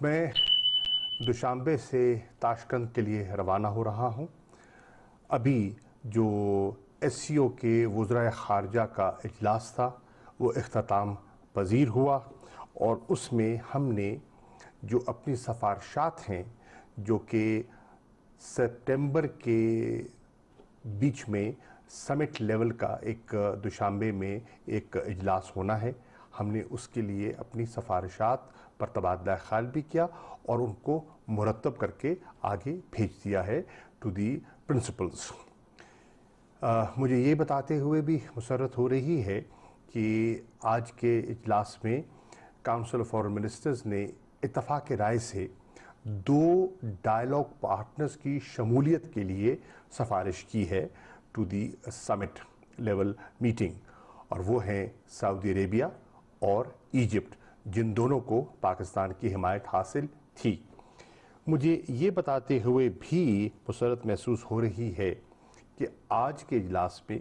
میں دوشنبے سے تاشقند کے لیے روانہ ہو رہا ہوں۔ ابھی جو ایس سی او کے وزرائے خارجہ کا اجلاس تھا وہ اختتام پذیر ہوا، اور اس میں ہم نے جو اپنی سفارشات ہیں جو کہ سپٹمبر کے بیچ میں سمٹ لیول کا ایک دوشنبے میں ایک اجلاس ہونا ہے، ہم نے اس کے لیے اپنی سفارشات پر تبادلہ خیال بھی کیا اور ان کو مرتب کر کے آگے بھیج دیا ہے ٹو دی پرنسپلز۔ مجھے یہ بتاتے ہوئے بھی مسرت ہو رہی ہے کہ آج کے اجلاس میں کاؤنسل آف فارن منسٹرز نے اتفاق رائے سے 2 ڈائلاگ پارٹنرز کی شمولیت کے لیے سفارش کی ہے to the summit level meeting, اور وہ ہیں سعودی عربیہ اور ایجپٹ، جن دونوں کو پاکستان کی حمایت حاصل تھی۔ مجھے یہ بتاتے ہوئے بھی مسرت محسوس ہو رہی ہے کہ آج کے اجلاس میں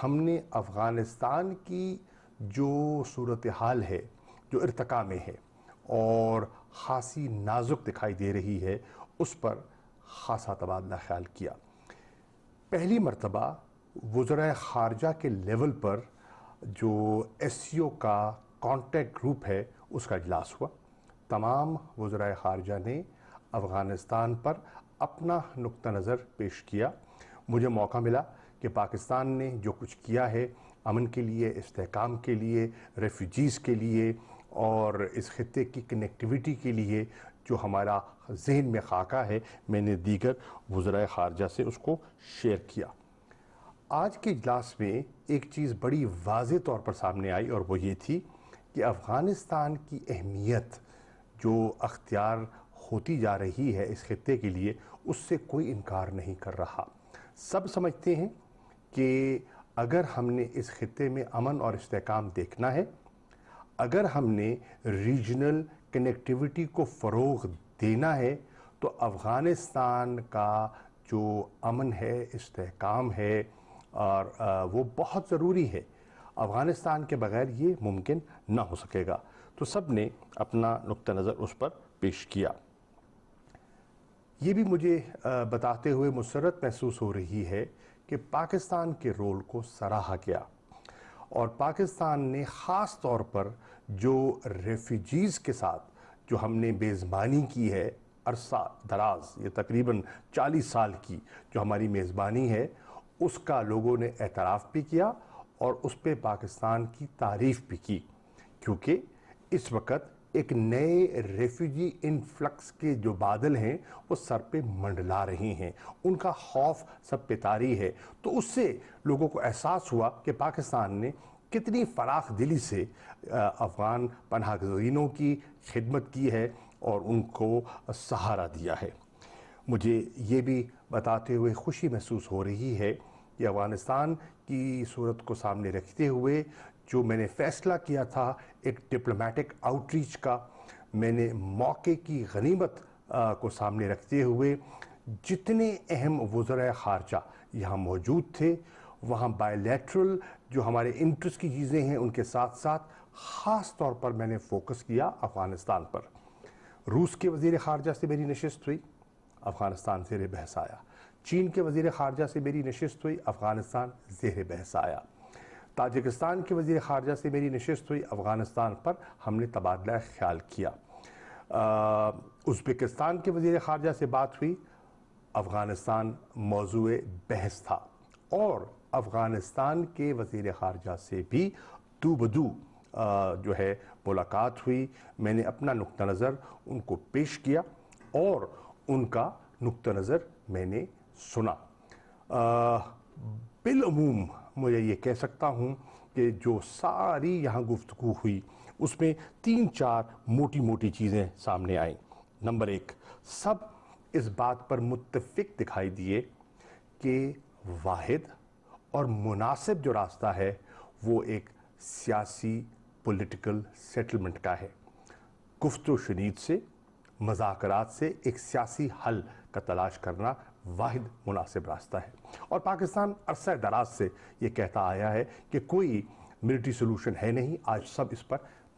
ہم نے افغانستان کی جو صورتحال ہے، جو ارتقاء میں ہے اور خاصی نازک دکھائی دے رہی ہے، اس پر خاصا تبادلہ خیال کیا۔ پہلی مرتبہ وزرائے خارجہ کے لیول پر جو ایس سی او کا کانٹیکٹ گروپ ہے اس کا اجلاس ہوا۔ تمام وزرائے خارجہ نے افغانستان پر اپنا نقطہ نظر پیش کیا۔ مجھے موقع ملا کہ پاکستان نے جو کچھ کیا ہے امن کے لیے، استحکام کے لیے، ریفیوجیز کے لیے اور اس خطے کی کنیکٹیویٹی کے لیے جو ہمارا ذہن میں خاکہ ہے، میں نے دیگر وزرائے خارجہ سے اس کو شیئر کیا۔ آج کے اجلاس میں ایک چیز بڑی واضح طور پر سامنے آئی، اور وہ یہ تھی کہ افغانستان کی اہمیت جو اختیار ہوتی جا رہی ہے اس خطے کے لیے، اس سے کوئی انکار نہیں کر رہا۔ سب سمجھتے ہیں کہ اگر ہم نے اس خطے میں امن اور استحکام دیکھنا ہے، اگر ہم نے ریجنل کنیکٹیویٹی کو فروغ دینا ہے، تو افغانستان کا جو امن ہے، استحکام ہے، اور وہ بہت ضروری ہے۔ افغانستان کے بغیر یہ ممکن نہ ہو سکے گا۔ تو سب نے اپنا نقطہ نظر اس پر پیش کیا۔ یہ بھی مجھے بتاتے ہوئے مسرت محسوس ہو رہی ہے کہ پاکستان کے رول کو سراہا گیا، اور پاکستان نے خاص طور پر جو ریفیوجیز کے ساتھ جو ہم نے میزبانی کی ہے عرصہ دراز، یہ تقریباً 40 سال کی جو ہماری میزبانی ہے، اس کا لوگوں نے اعتراف بھی کیا اور اس پہ پاکستان کی تعریف بھی کی، کیونکہ اس وقت ایک نئے ریفیوجی انفلکس کے جو بادل ہیں وہ سر پہ منڈلا رہے ہیں، ان کا خوف سب پہ طاری ہے۔ تو اس سے لوگوں کو احساس ہوا کہ پاکستان نے کتنی فراخ دلی سے افغان پناہ گزینوں کی خدمت کی ہے اور ان کو سہارا دیا ہے۔ مجھے یہ بھی بتاتے ہوئے خوشی محسوس ہو رہی ہے کہ افغانستان کی صورت کو سامنے رکھتے ہوئے جو میں نے فیصلہ کیا تھا ایک ڈپلومیٹک آؤٹ ریچ کا، میں نے موقع کی غنیمت کو سامنے رکھتے ہوئے جتنے اہم وزرائے خارجہ یہاں موجود تھے، وہاں بائی لیٹرل جو ہمارے انٹرسٹ کی چیزیں ہیں ان کے ساتھ ساتھ خاص طور پر میں نے فوکس کیا افغانستان پر۔ روس کے وزیر خارجہ سے میری نشست ہوئی، افغانستان زیر بحث آیا۔ چین کے وزیر خارجہ سے میری نشست ہوئی، افغانستان زیر بحث آیا۔ تاجکستان کے وزیر خارجہ سے میری نشست ہوئی، افغانستان پر ہم نے تبادلہ خیال کیا۔ ازبکستان کے وزیر خارجہ سے بات ہوئی، افغانستان موضوع بحث تھا، اور افغانستان کے وزیر خارجہ سے بھی دو بدو جو ہے ملاقات ہوئی۔ میں نے اپنا نقطہ نظر ان کو پیش کیا اور ان کا نقطہ نظر میں نے سنا۔ بالعموم مجھے یہ کہہ سکتا ہوں کہ جو ساری یہاں گفتگو ہوئی اس میں 3-4 موٹی موٹی چیزیں سامنے آئیں۔ نمبر 1، سب اس بات پر متفق دکھائی دیے کہ واحد اور مناسب جو راستہ ہے وہ ایک سیاسی پولیٹیکل سیٹلمنٹ کا ہے۔ گفت و شنید سے، مذاکرات سے ایک سیاسی حل کا تلاش کرنا واحد مناسب راستہ ہے، اور پاکستان عرصہ دراز سے یہ کہتا آیا ہے کہ کوئی ملٹری سلوشن ہے نہیں، آج سب اس پر